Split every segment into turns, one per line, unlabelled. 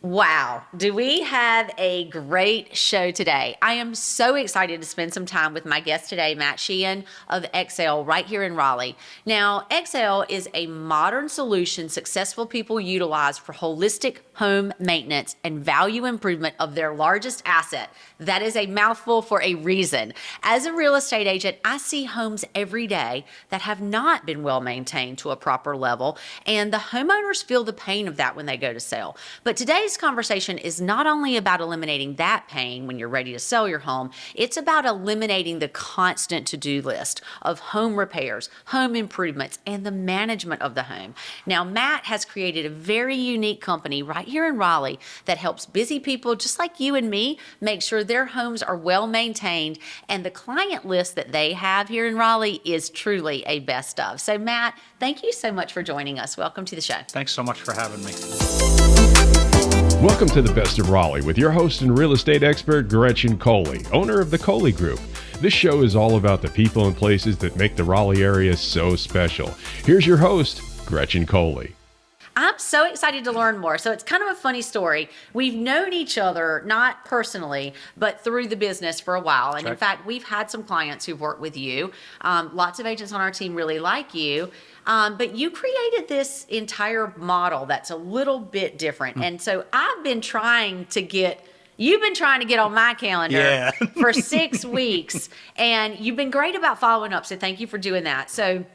Wow, do we have a great show today? I am so excited to spend some time with my guest today, Matt Sheehan of XL, right here in Raleigh. Now, XL is a modern solution successful people utilize for holistic home maintenance and value improvement of their largest asset. That is a mouthful for a reason. As a real estate agent, I see homes every day that have not been well maintained to a proper level, and the homeowners feel the pain of that when they go to sell. But today's conversation is not only about eliminating that pain when you're ready to sell your home, it's about eliminating the constant to-do list of home repairs, home improvements, and the management of the home. Now, Matt has created a very unique company right here in Raleigh that helps busy people just like you and me make sure their homes are well maintained, and the client list that they have here in Raleigh is truly a best of. So Matt, thank you so much for joining us. Welcome to the show.
Thanks so much for having me.
Welcome to the Best of Raleigh with your host and real estate expert, Gretchen Coley, owner of the Coley Group. This show is all about the people and places that make the Raleigh area so special. Here's your host, Gretchen Coley.
I'm so excited to learn more. So it's kind of a funny story. We've known each other, not personally, but through the business for a while. And in fact, we've had some clients who've worked with you. Lots of agents on our team really like you. But you created this entire model that's a little bit different. And so I've been trying to get You've been trying to get on my calendar for 6 weeks, and you've been great about following up. So thank you for doing that. So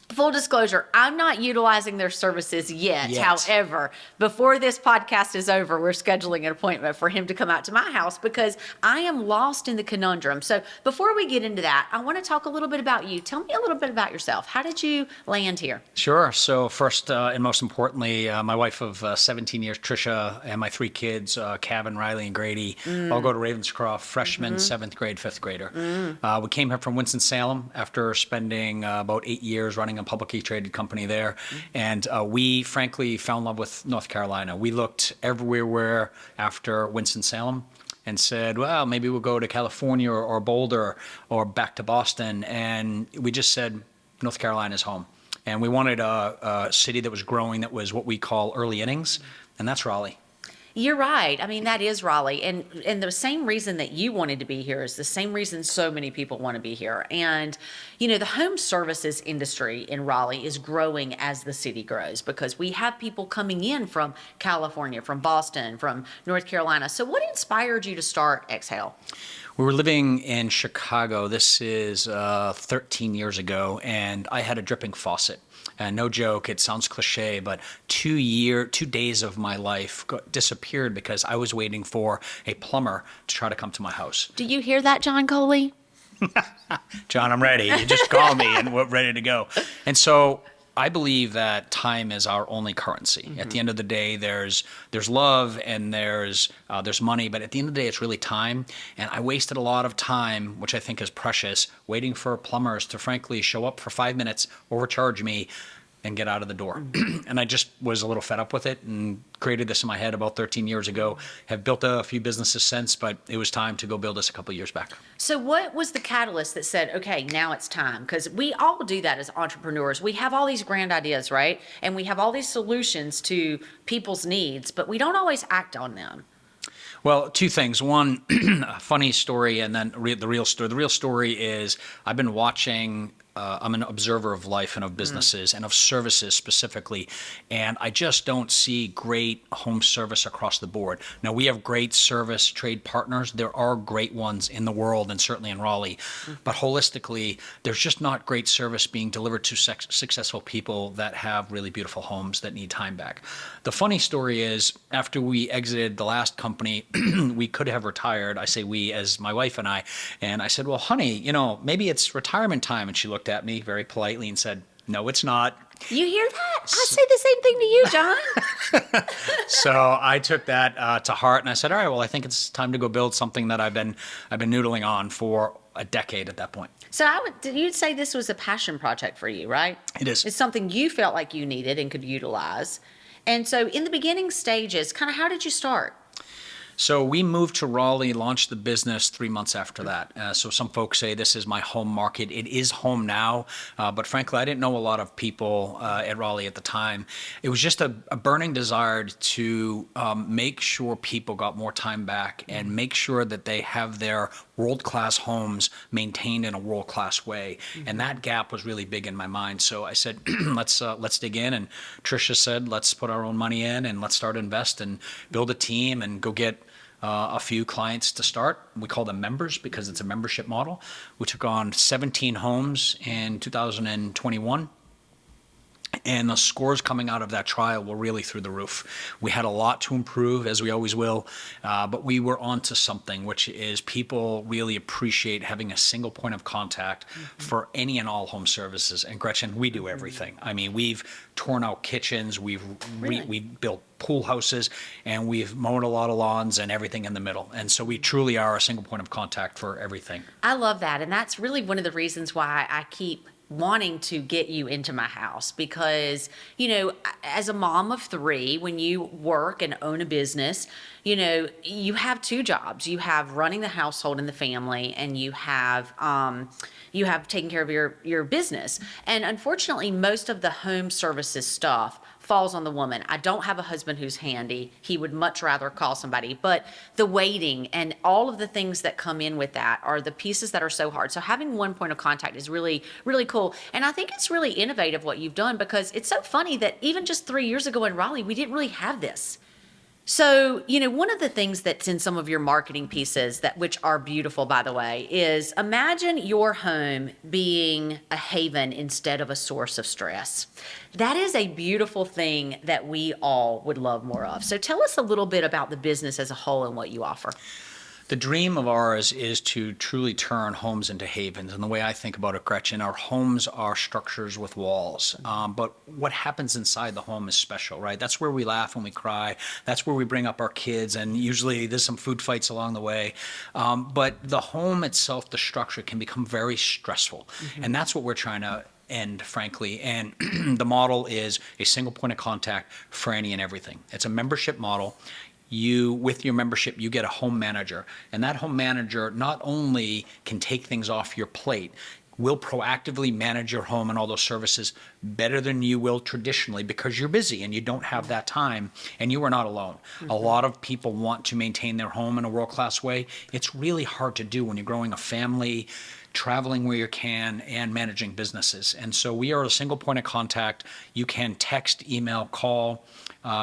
full disclosure, I'm not utilizing their services yet. However, before this podcast is over, we're scheduling an appointment for him to come out to my house because I am lost in the conundrum. So before we get into that, I want to talk a little bit about you. Tell me a little bit about yourself. How did you land here?
Sure. So first and most importantly, my wife of 17 years, Trisha, and my 3 kids, Kevin, Riley, and Grady, all go to Ravenscroft, freshman, 7th grade, 5th grader. We came here from Winston-Salem after spending about 8 years running a publicly traded company there. And we frankly fell in love with North Carolina. We looked everywhere after Winston-Salem and said, well, maybe we'll go to California or Boulder or back to Boston. And we just said, North Carolina's home. And we wanted a city that was growing, that was what we call early innings, and that's Raleigh.
You're right. I mean, that is Raleigh. And the same reason that you wanted to be here is the same reason so many people want to be here. And, you know, the home services industry in Raleigh is growing as the city grows because we have people coming in from California, from Boston, from North Carolina. So what inspired you to start Exhale?
We were living in Chicago. This is 13 years ago, and I had a dripping faucet. And no joke, it sounds cliche, but 2 days of my life disappeared because I was waiting for a plumber to try to come to my house.
Do you hear that, John Coley?
John, I'm ready. You just call me and we're ready to go. And so I believe that time is our only currency. At the end of the day, there's love and there's money, but at the end of the day, it's really time. And I wasted a lot of time, which I think is precious, waiting for plumbers to frankly show up for 5 minutes, overcharge me, and get out of the door. And I just was a little fed up with it and created this in my head about 13 years ago. Have built a few businesses since, but it was time to go build this a couple of years back.
So what was the catalyst that said, okay, now it's time? Because we all do that as entrepreneurs. We have all these grand ideas, right? And we have all these solutions to people's needs, but we don't always act on them.
Well, 2 things. One, a funny story, and then the real story. The real story is I've been watching I'm an observer of life and of businesses and of services specifically, and I just don't see great home service across the board. Now, we have great service trade partners. There are great ones in the world and certainly in Raleigh, but holistically, there's just not great service being delivered to successful people that have really beautiful homes that need time back. The funny story is, after we exited the last company, we could have retired. I say we as my wife and I said, well, honey, you know, maybe it's retirement time. And she looked at me very politely and said, no, it's not.
You hear that? I say the same thing to you, John.
So I took that to heart and I said, all right, well, I think it's time to go build something that I've been noodling on for a decade at that point.
So you'd say this was a passion project for you, right?
It is.
It's something you felt like you needed and could utilize. And so in the beginning stages, kind of how did you start?
So we moved to Raleigh, launched the business 3 months after that. So some folks say this is my home market. It is home now, but frankly, I didn't know a lot of people at Raleigh at the time. It was just a burning desire to make sure people got more time back and make sure that they have their world-class homes maintained in a world-class way. And that gap was really big in my mind. So I said, let's dig in. And Tricia said, let's put our own money in and let's start invest and build a team and go get a few clients to start. We call them members because it's a membership model. We took on 17 homes in 2021. And the scores coming out of that trial were really through the roof. We had a lot to improve, as we always will, but we were onto something, which is people really appreciate having a single point of contact for any and all home services. And Gretchen, we do everything. I mean, we've torn out kitchens, we've built pool houses, and we've mowed a lot of lawns and everything in the middle. And so we truly are a single point of contact for everything.
I love that. And that's really one of the reasons why I keep wanting to get you into my house, because, you know, as a mom of three, when you work and own a business, you know, you have two jobs. You have running the household and the family, and you have taking care of your business. And unfortunately, most of the home services stuff falls on the woman. I don't have a husband who's handy. He would much rather call somebody. But the waiting and all of the things that come in with that are the pieces that are so hard. So having one point of contact is really, really cool. And I think it's really innovative what you've done, because it's so funny that even just 3 years ago in Raleigh, we didn't really have this. So, you know, one of the things that's in some of your marketing pieces, that which are beautiful, by the way, is imagine your home being a haven instead of a source of stress. That is a beautiful thing that we all would love more of. So tell us a little bit about the business as a whole and what you offer.
The dream of ours is to truly turn homes into havens. And the way I think about it, Gretchen, our homes are structures with walls. But what happens inside the home is special, right? That's where we laugh and we cry. That's where we bring up our kids. And usually there's some food fights along the way. But the home itself, the structure, can become very stressful. And that's what we're trying to end, frankly. And the model is a single point of contact for any and everything. It's a membership model. With your membership, you get a home manager, and that home manager not only can take things off your plate, will proactively manage your home and all those services better than you will traditionally, because you're busy and you don't have that time, and you are not alone. A lot of people want to maintain their home in a world-class way. It's really hard to do when you're growing a family, traveling where you can, and managing businesses. And so we are a single point of contact. You can text, email, call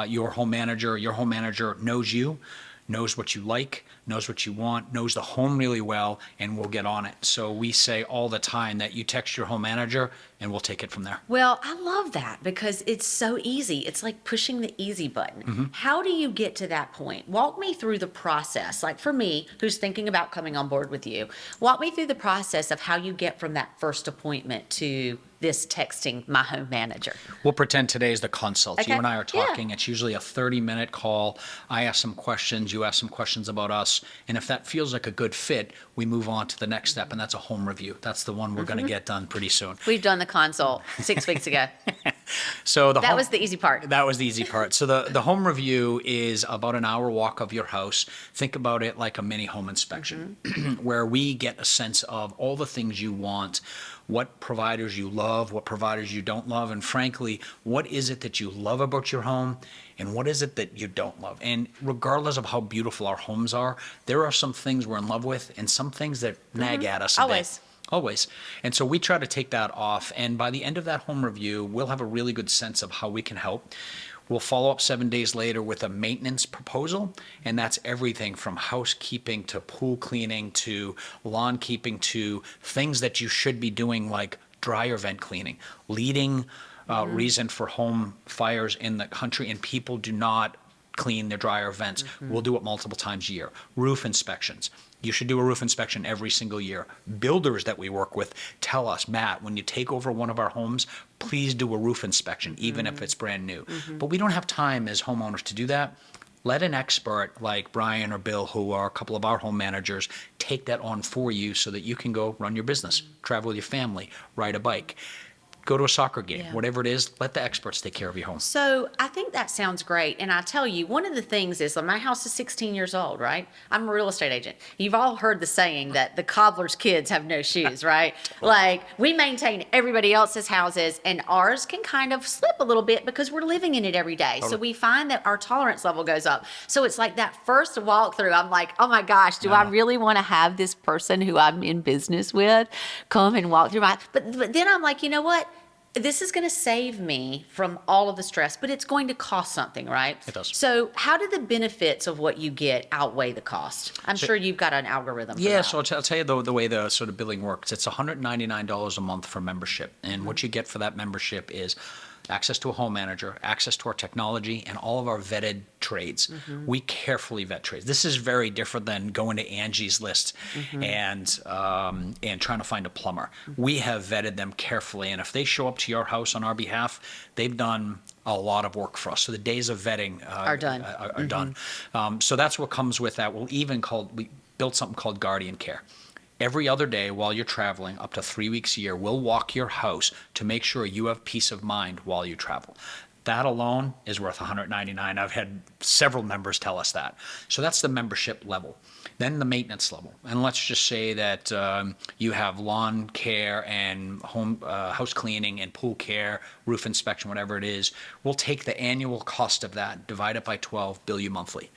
your home manager. Your home manager knows you, knows what you like, knows what you want, knows the home really well, and will get on it. So we say all the time that you text your home manager and we'll take it from there.
Well, I love that, because it's so easy. It's like pushing the easy button. How do you get to that point? Walk me through the process. Like for me, who's thinking about coming on board with you, walk me through the process of how you get from that first appointment to this texting my home manager.
We'll pretend today is the consult.
Okay.
You and I are talking.
Yeah.
It's usually a 30-minute call. I ask some questions. You ask some questions about us. And if that feels like a good fit, we move on to the next step, and that's a home review. That's the one we're going to get done pretty soon.
We've done the consult 6 weeks ago.
So
That was the easy part.
That was the easy part. So the home review is about an hour walk of your house. Think about it like a mini home inspection, where we get a sense of all the things you want, what providers you love, what providers you don't love, and frankly, what is it that you love about your home, and what is it that you don't love. And regardless of how beautiful our homes are, there are some things we're in love with and some things that nag at us a bit. Always. And so we try to take that off. And by the end of that home review, we'll have a really good sense of how we can help. We'll follow up 7 days later with a maintenance proposal. And that's everything from housekeeping to pool cleaning to lawn keeping to things that you should be doing, like dryer vent cleaning, leading reason for home fires in the country. And people do not clean their dryer vents. We'll do it multiple times a year. Roof inspections. You should do a roof inspection every single year. Builders that we work with tell us, Matt, when you take over one of our homes, please do a roof inspection, even if it's brand new. But we don't have time as homeowners to do that. Let an expert like Brian or Bill, who are a couple of our home managers, take that on for you so that you can go run your business, travel with your family, ride a bike. go to a soccer game,
Yeah.
whatever it is, let the experts take care of your home.
So I think that sounds great. And I tell you, one of the things is my house is 16 years old, right? I'm a real estate agent. You've all heard the saying that the cobbler's kids have no shoes, right? Like we maintain everybody else's houses and ours can kind of slip a little bit because we're living in it every day. So we find that our tolerance level goes up. So it's like that first walkthrough, I'm like, oh my gosh, do I really want to have this person who I'm in business with come and walk through my, but then I'm like, you know what? This is going to save me from all of the stress, but it's going to cost something, right?
It does.
So how do the benefits of what you get outweigh the cost? I'm sure you've got an algorithm for
Yeah,
that.
so I'll tell you the way the sort of billing works. It's $199 a month for membership. And what you get for that membership is access to a home manager, access to our technology, and all of our vetted trades. We carefully vet trades. This is very different than going to Angie's List and trying to find a plumber. We have vetted them carefully, and if they show up to your house on our behalf, they've done a lot of work for us. So the days of vetting
Are done.
Are done. So that's what comes with that. We built something called Guardian Care. Every other day while you're traveling, up to 3 weeks a year, we'll walk your house to make sure you have peace of mind while you travel. That alone is worth $199. I've had several members tell us that. So that's the membership level. Then the maintenance level. And let's just say that you have lawn care and house cleaning and pool care, roof inspection, whatever it is. We'll take the annual cost of that, divide it by 12, bill you monthly.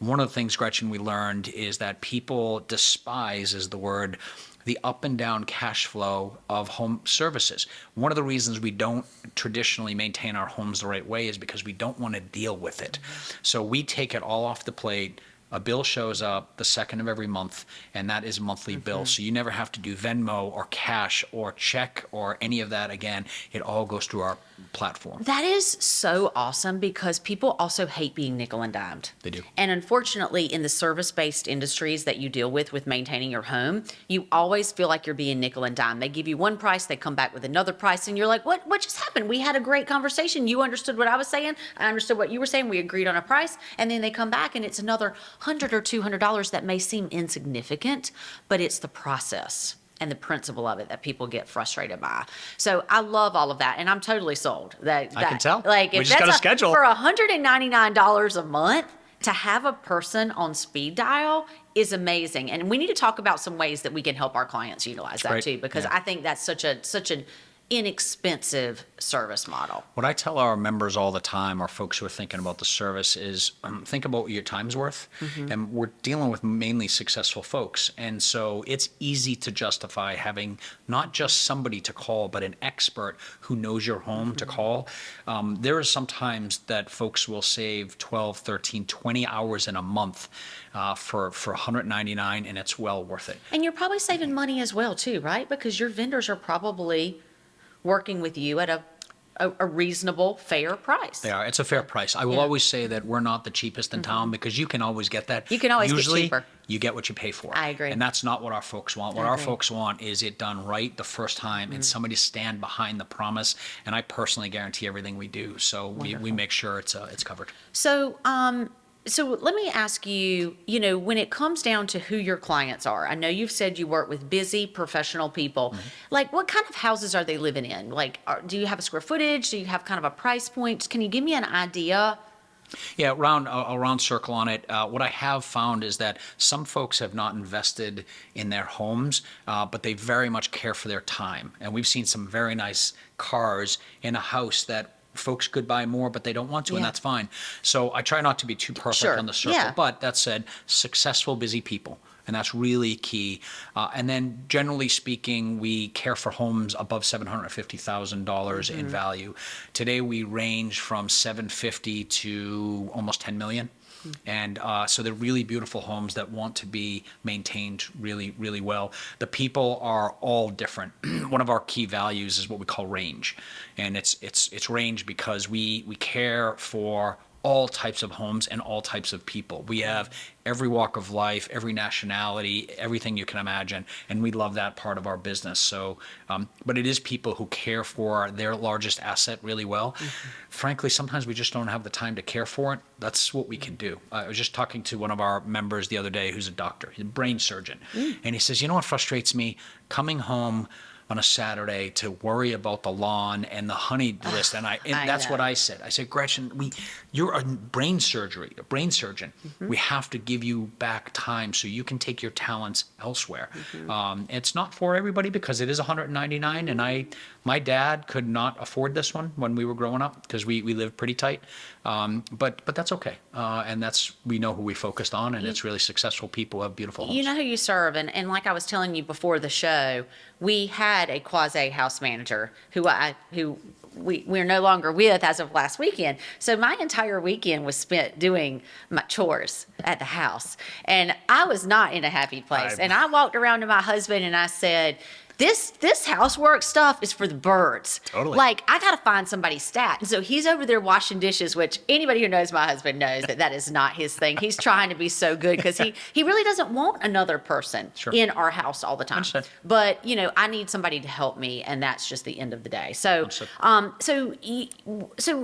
One of the things, Gretchen, we learned is that people despise, is the word, the up and down cash flow of home services. One of the reasons we don't traditionally maintain our homes the right way is because we don't want to deal with it. So we take it all off the plate. A bill shows up the second of every month, and that is a monthly bill. So you never have to do Venmo or cash or check or any of that again. It all goes through our platform.
That is so awesome because people also hate being nickel and dimed.
They do.
And unfortunately, in the service-based industries that you deal with maintaining your home, you always feel like you're being nickel and dime. They give you one price, they come back with another price, and you're like, what just happened? We had a great conversation. You understood what I was saying. I understood what you were saying. We agreed on a price. And then they come back and it's another $100 or $200 that may seem insignificant, but it's the process and the principle of it that people get frustrated by. So I love all of that, and I'm totally sold. I
can tell.
Like,
We
if
just got a
that's
schedule.
for $199 a month to have a person on speed dial is amazing. And we need to talk about some ways that we can help our clients utilize that
Right.
too, because
Yeah.
I think that's such an inexpensive service model.
What I tell our members all the time, our folks who are thinking about the service, is think about what your time's worth. And we're dealing with mainly successful folks. And so it's easy to justify having not just somebody to call, but an expert who knows your home to call. There are some times that folks will save 12, 13, 20 hours in a month for $199, and it's well worth it.
And you're probably saving money as well too, right? Because your vendors are probably working with you at a reasonable, fair price.
They are. It's a fair price. I will
Yeah.
always say that we're not the cheapest in town because you can always get that.
You can always get
Usually,
cheaper.
you get what you pay for.
I agree.
And that's not what our folks want. What
I
our
agree.
folks want is it done right the first time and somebody stand behind the promise. And I personally guarantee everything we do. So we make sure it's covered.
So let me ask you, when it comes down to who your clients are, I know you've said you work with busy professional people. Like, what kind of houses are they living in? Like, do you have a square footage? Do you have kind of a price point? Can you give me an idea?
Yeah, a round circle on it. What I have found is that some folks have not invested in their homes, but they very much care for their time. And we've seen some very nice cars in a house that folks could buy more, but they don't want to, and
Yeah.
that's fine. So I try not to be too perfect
Sure,
on the circle.
yeah.
But that said, successful, busy people. And that's really key. And then generally speaking, we care for homes above $750,000 in value. Today we range from $750 to almost $10 million. And so they're really beautiful homes that want to be maintained really, really well. The people are all different. One of our key values is what we call range. And it's range because we care for all types of homes and all types of people. We have every walk of life, every nationality, everything you can imagine, and we love that part of our business. So, but it is people who care for their largest asset really well. Frankly, sometimes we just don't have the time to care for it. That's what we can do. I was just talking to one of our members the other day who's a doctor, he's a brain surgeon, and he says, you know what frustrates me? Coming home on a Saturday to worry about the lawn and the honey list. And that's
know.
what I said. I said, Gretchen, you're a brain surgeon. We have to give you back time so you can take your talents elsewhere. It's not for everybody because it is $199, and my dad could not afford this one when we were growing up because we lived pretty tight. But that's okay. And we know who we focused on, and it's really successful people who have beautiful homes.
You know who you serve, and like I was telling you before the show, we had a quasi house manager who we're no longer with as of last weekend. So my entire weekend was spent doing my chores at the house, and I was not in a happy place. And I walked around to my husband and I said, This housework stuff is for the birds.
Totally.
Like, I got to find somebody's stat. And so he's over there washing dishes, which anybody who knows my husband knows that is not his thing. He's trying to be so good because he really doesn't want another person in our house all the time.
Understood.
But, I need somebody to help me, and that's just the end of the day. So,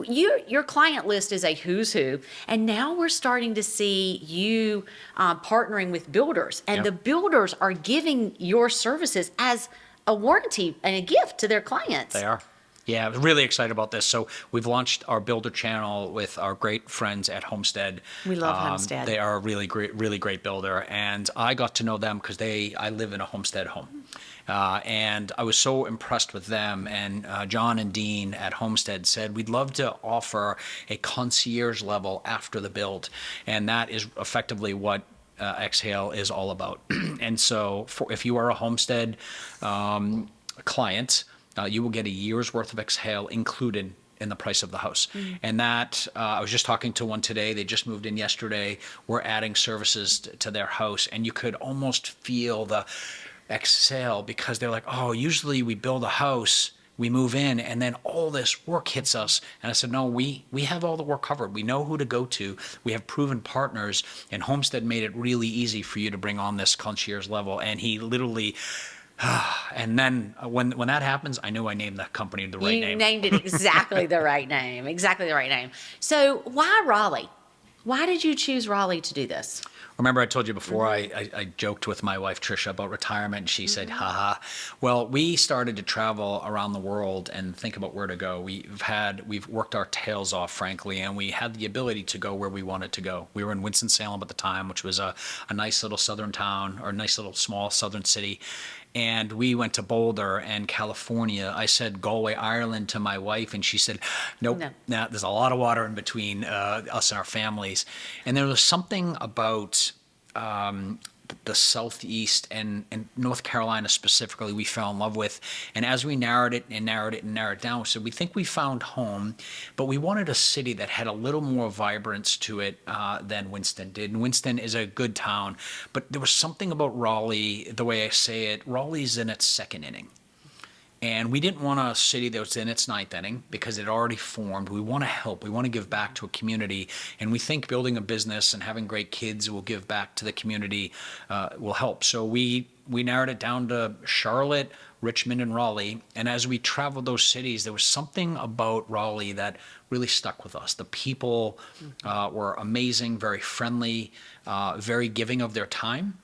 your client list is a who's who, and now we're starting to see you partnering with builders, and the builders are giving your services as a warranty and a gift to their clients.
They are. Yeah, I'm really excited about this. So we've launched our builder channel with our great friends at Homestead.
We love Homestead.
They are a really great builder. And I got to know them because I live in a Homestead home. And I was so impressed with them. And John and Dean at Homestead said, we'd love to offer a concierge level after the build. And that is effectively what Exhale is all about. And so if you are a Homestead client, you will get a year's worth of Exhale included in the price of the house. And that, I was just talking to one today, they just moved in yesterday. We're adding services to their house, and you could almost feel the Exhale because they're like, oh, usually we build a house, we move in, and then all this work hits us. And I said, no, we have all the work covered. We know who to go to. We have proven partners, and Homestead made it really easy for you to bring on this concierge level. And he literally, and then when that happens, I knew I named the company the right name.
You named it exactly the right name. Exactly the right name. So why Raleigh? Why did you choose Raleigh to do this?
Remember I told you before I joked with my wife Trisha about retirement, and she said, haha. Well, we started to travel around the world and think about where to go. We've worked our tails off, frankly, and we had the ability to go where we wanted to go. We were in Winston-Salem at the time, which was a nice little southern town, or a nice little small southern city. And we went to Boulder and California. I said Galway, Ireland to my wife, and she said, nope, nah, there's a lot of water in between us and our families. And there was something about the Southeast and North Carolina specifically we fell in love with. And as we narrowed it down, we said, we think we found home, but we wanted a city that had a little more vibrance to it than Winston did. And Winston is a good town, but there was something about Raleigh, the way I say it, Raleigh's in its second inning. And we didn't want a city that was in its ninth inning because it already formed. We want to help. We want to give back to a community. And we think building a business and having great kids will give back to the community will help. So we narrowed it down to Charlotte, Richmond, and Raleigh. And as we traveled those cities, there was something about Raleigh that really stuck with us. The people were amazing, very friendly, very giving of their time.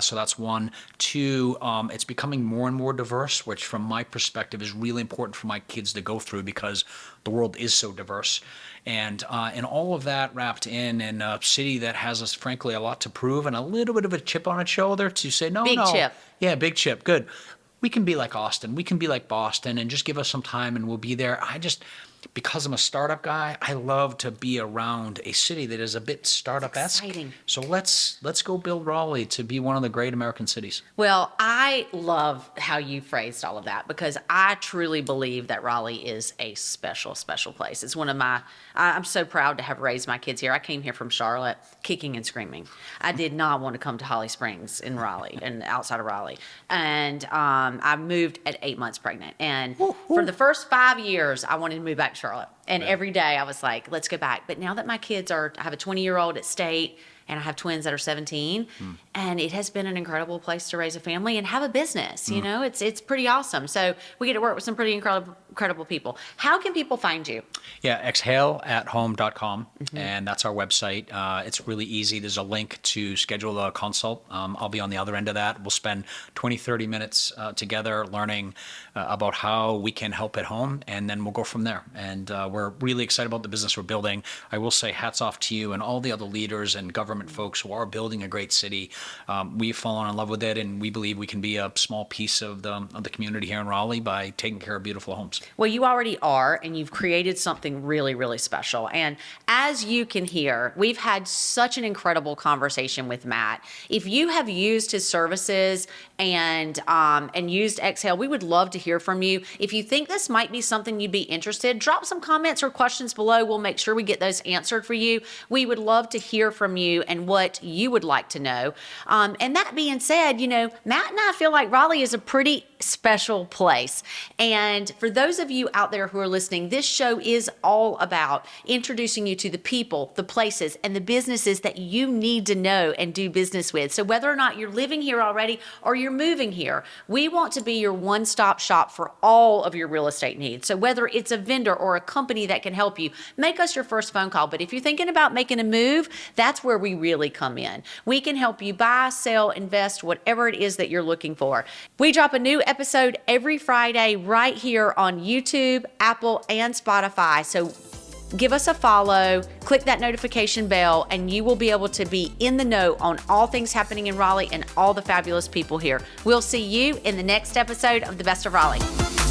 So that's one. Two, it's becoming more and more diverse, which from my perspective is really important for my kids to go through because the world is so diverse. And all of that wrapped in a city that has us, frankly, a lot to prove and a little bit of a chip on its shoulder to say,
big chip.
Yeah, big chip. Good. We can be like Austin. We can be like Boston, and just give us some time and we'll be there. Because I'm a startup guy, I love to be around a city that is a bit startup-esque.
Exciting.
So let's go build Raleigh to be one of the great American cities.
Well, I love how you phrased all of that because I truly believe that Raleigh is a special, special place. It's one of I'm so proud to have raised my kids here. I came here from Charlotte kicking and screaming. I did not want to come to Holly Springs in Raleigh and outside of Raleigh. And I moved at 8 months pregnant. And for the first 5 years, I wanted to move back to Charlotte. And every day I was like, let's go back. But now that my kids I have a 20-year-old at State and I have twins that are 17, and it has been an incredible place to raise a family and have a business. You know, it's pretty awesome. So we get to work with some pretty incredible people. How can people find you?
Yeah, exhaleathome.com, and that's our website. It's really easy. There's a link to schedule a consult. I'll be on the other end of that. We'll spend 20, 30 minutes together learning about how we can help at home, and then we'll go from there. And we're really excited about the business we're building. I will say hats off to you and all the other leaders and government folks who are building a great city. We've fallen in love with it, and we believe we can be a small piece of the community here in Raleigh by taking care of beautiful homes.
Well, you already are, and you've created something really, really special. And as you can hear, we've had such an incredible conversation with Matt. If you have used his services and used Exhale, we would love to hear from you. If you think this might be something you'd be interested, drop some comments or questions below. We'll make sure we get those answered for you. We would love to hear from you and what you would like to know. And that being said, Matt and I feel like Raleigh is a pretty special place. And for those of you out there who are listening, this show is all about introducing you to the people, the places, and the businesses that you need to know and do business with. So whether or not you're living here already or you're moving here, we want to be your one-stop shop for all of your real estate needs. So whether it's a vendor or a company that can help you, make us your first phone call. But if you're thinking about making a move, that's where we really come in. We can help you buy, sell, invest, whatever it is that you're looking for. We drop a new episode every Friday right here on YouTube, Apple, and Spotify. So give us a follow, click that notification bell, and you will be able to be in the know on all things happening in Raleigh and all the fabulous people here. We'll see you in the next episode of The Best of Raleigh.